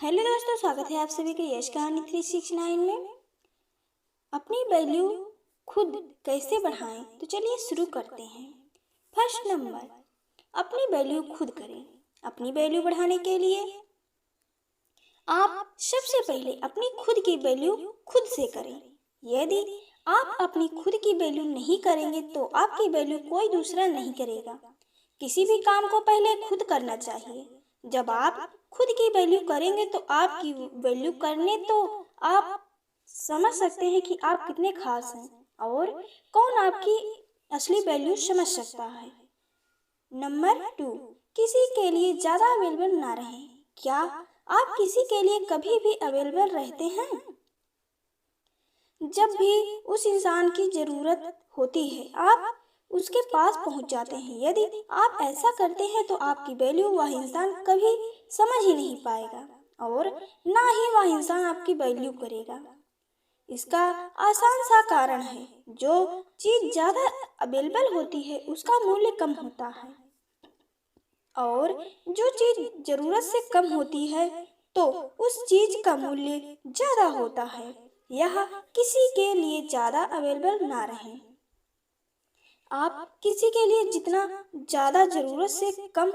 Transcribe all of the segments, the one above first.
Hello दोस्तों, स्वागत है आप सभी के यश कहानी 369 में। अपनी वैल्यू खुद कैसे बढ़ाएं, तो चलिए शुरू करते हैं। फर्स्ट नंबर, अपनी वैल्यू खुद करें। अपनी वैल्यू बढ़ाने के लिए आप सबसे पहले अपनी खुद की वैल्यू खुद से करें। यदि आप अपनी खुद की वैल्यू नहीं करेंगे तो आपकी वैल्यू कोई दूसरा नहीं करेगा। किसी भी काम को पहले खुद करना चाहिए। जब आप खुद की वैल्यू करेंगे तो आपकी वैल्यू करने तो आप समझ सकते हैं कि आप कितने खास हैं और कौन आपकी असली वैल्यू समझ सकता है। नंबर 2, किसी के लिए ज़्यादा अवेलेबल ना रहें। क्या आप किसी के लिए कभी भी अवेलेबल रहते हैं? जब भी उस इंसान की ज़रूरत होती है आप उसके पास पहुंच जाते हैं। यदि आप ऐसा करते हैं तो आपकी वैल्यू वह इंसान कभी समझ ही नहीं पाएगा और ना ही वह इंसान आपकी वैल्यू करेगा। इसका आसान सा कारण है, जो चीज़ ज़्यादा अवेलेबल होती है उसका मूल्य कम होता है और जो चीज़ ज़रूरत से कम होती है तो उस चीज़ का मूल्य ज़्यादा होता है। यह किसी के लिए ज़्यादा अवेलेबल ना रहें। आप किसी के लिए जितना ज़्यादा ज़रूरत से कम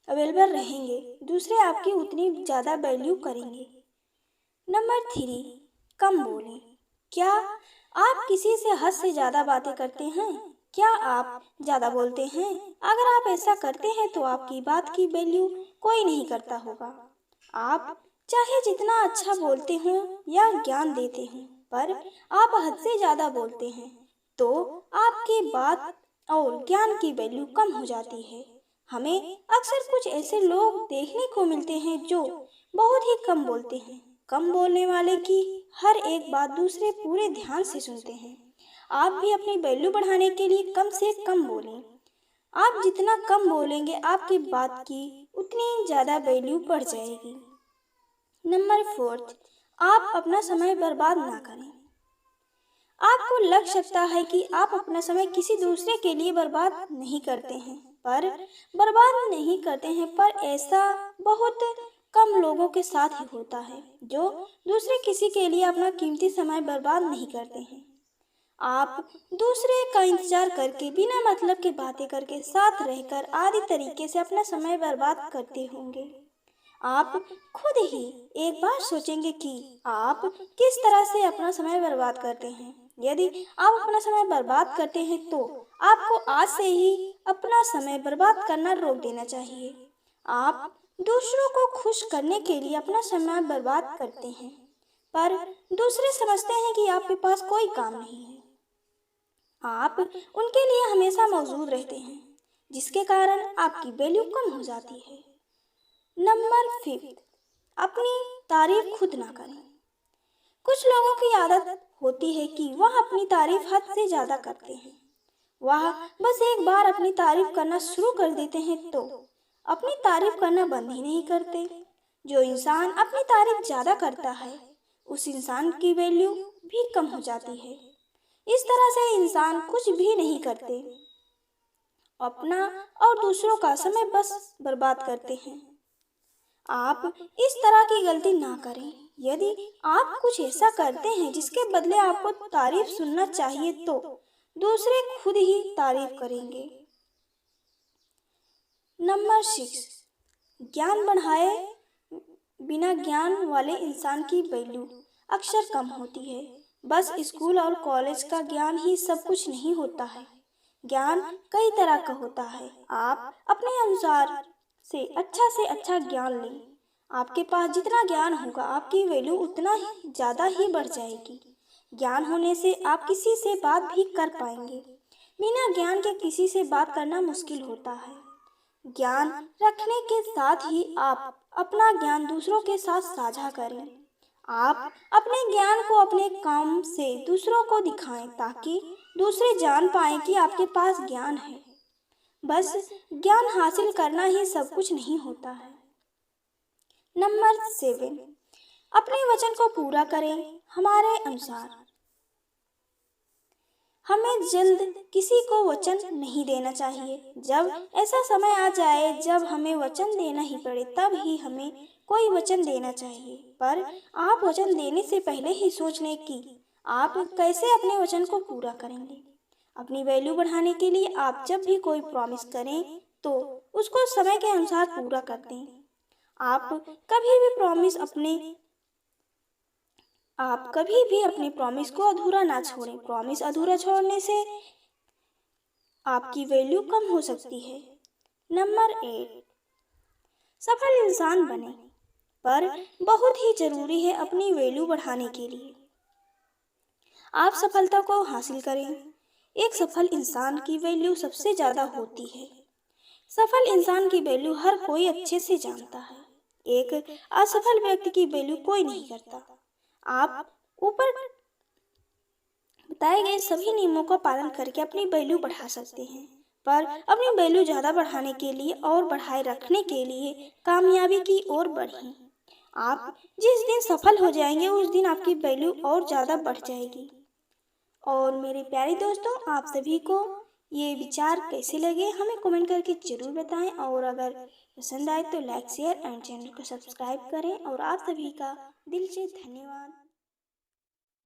अवेलेबल रहेंगे, दूसरे आपकी उतनी ज़्यादा वैल्यू करेंगे। नंबर 3, कम बोलें। क्या आप किसी से हद से ज़्यादा बातें करते हैं? क्या आप ज़्यादा बोलते हैं? अगर आप ऐसा करते हैं तो आपकी बात की वैल्यू कोई नहीं करता होगा। आप चाहे जितना अच्छा बोलते हों या ज्ञान देते हों, पर आप हद से ज़्यादा बोलते हैं तो आपकी बात और ज्ञान की वैल्यू कम हो जाती है। हमें अक्सर कुछ ऐसे लोग देखने को मिलते हैं जो बहुत ही कम बोलते हैं। कम बोलने वाले की हर एक बात दूसरे पूरे ध्यान से सुनते हैं। आप भी अपनी वैल्यू बढ़ाने के लिए कम से कम बोलें। आप जितना कम बोलेंगे आपकी बात की उतनी ज़्यादा वैल्यू बढ़ जाएगी। नंबर 4, आप अपना समय बर्बाद ना करें। आपको लग सकता है कि आप अपना समय किसी दूसरे के लिए बर्बाद नहीं करते हैं, पर ऐसा बहुत कम लोगों के साथ ही होता है जो दूसरे किसी के लिए अपना कीमती समय बर्बाद नहीं करते हैं। आप दूसरे का इंतजार करके, बिना मतलब के बातें करके, साथ रहकर आदि तरीके से अपना समय बर्बाद करते होंगे। आप खुद ही एक बार सोचेंगे कि आप किस तरह से अपना समय बर्बाद करते हैं। यदि आप अपना समय बर्बाद करते हैं तो आपको आज से ही अपना समय बर्बाद करना रोक देना चाहिए। आप दूसरों को खुश करने के लिए अपना समय बर्बाद करते हैं, पर दूसरे समझते हैं कि आपके पास कोई काम नहीं है। आप उनके लिए हमेशा मौजूद रहते हैं, जिसके कारण आपकी वैल्यू कम हो जाती है। नंबर 5, अपनी तारीफ खुद ना करें। कुछ लोगों की आदत होती है कि वह अपनी तारीफ हद से ज़्यादा करते हैं। वह बस एक बार अपनी तारीफ करना शुरू कर देते हैं तो अपनी तारीफ करना बंद ही नहीं करते। जो इंसान अपनी तारीफ ज़्यादा करता है उस इंसान की वैल्यू भी कम हो जाती है। इस तरह से इंसान कुछ भी नहीं करते, अपना और दूसरों का समय बस बर्बाद करते हैं। आप इस तरह की गलती ना करें। यदि आप कुछ ऐसा करते हैं जिसके बदले आपको तारीफ सुनना चाहिए तो दूसरे खुद ही तारीफ करेंगे। नंबर 6, ज्ञान बढ़ाए बिना ज्ञान वाले इंसान की वैल्यू अक्सर कम होती है। बस स्कूल और कॉलेज का ज्ञान ही सब कुछ नहीं होता है। ज्ञान कई तरह का होता है। आप अपने अनुसार से अच्छा ज्ञान लें। आपके पास जितना ज्ञान होगा आपकी वैल्यू उतना ही ज़्यादा ही बढ़ जाएगी। ज्ञान होने से आप किसी से बात भी कर पाएंगे। बिना ज्ञान के किसी से बात करना मुश्किल होता है। ज्ञान रखने के साथ ही आप अपना ज्ञान दूसरों के साथ साझा करें। आप अपने ज्ञान को अपने काम से दूसरों को दिखाएं ताकि दूसरे जान पाएं कि आपके पास ज्ञान है। बस ज्ञान हासिल करना ही सब कुछ नहीं होता है। नंबर 7, अपने वचन को पूरा करें हमारे अनुसार। हमें जल्द किसी को वचन नहीं देना चाहिए। जब ऐसा समय आ जाए जब हमें वचन देना ही पड़े तब ही हमें कोई वचन देना चाहिए, पर आप वचन देने से पहले ही सोच लें कि आप कैसे अपने वचन को पूरा करेंगे। अपनी वैल्यू बढ़ाने के लिए आप जब भी कोई प्रॉमिस करें तो उसको समय के अनुसार पूरा कर दें। आप कभी भी प्रॉमिस अपने आप कभी भी अपने प्रॉमिस को अधूरा ना छोड़ें। प्रॉमिस अधूरा छोड़ने से आपकी वैल्यू कम हो सकती है। नंबर 8, सफल इंसान बने, पर बहुत ही जरूरी है अपनी वैल्यू बढ़ाने के लिए आप सफलता को हासिल करें। एक सफल इंसान की वैल्यू सबसे ज़्यादा होती है। सफल इंसान की वैल्यू हर कोई अच्छे से जानता है। एक असफल व्यक्ति की वैल्यू कोई नहीं करता। आप ऊपर बताए गए सभी नियमों का पालन करके अपनी वैल्यू बढ़ा सकते हैं, पर अपनी वैल्यू ज़्यादा बढ़ाने के लिए और बढ़ाए रखने के लिए कामयाबी की ओर बढ़ें। आप जिस दिन सफल हो जाएंगे उस दिन आपकी वैल्यू और ज़्यादा बढ़ जाएगी। और मेरे प्यारे दोस्तों, आप सभी को ये विचार कैसे लगे हमें कमेंट करके ज़रूर बताएं, और अगर पसंद आए तो लाइक शेयर एंड चैनल को सब्सक्राइब करें। और आप सभी का दिल से धन्यवाद।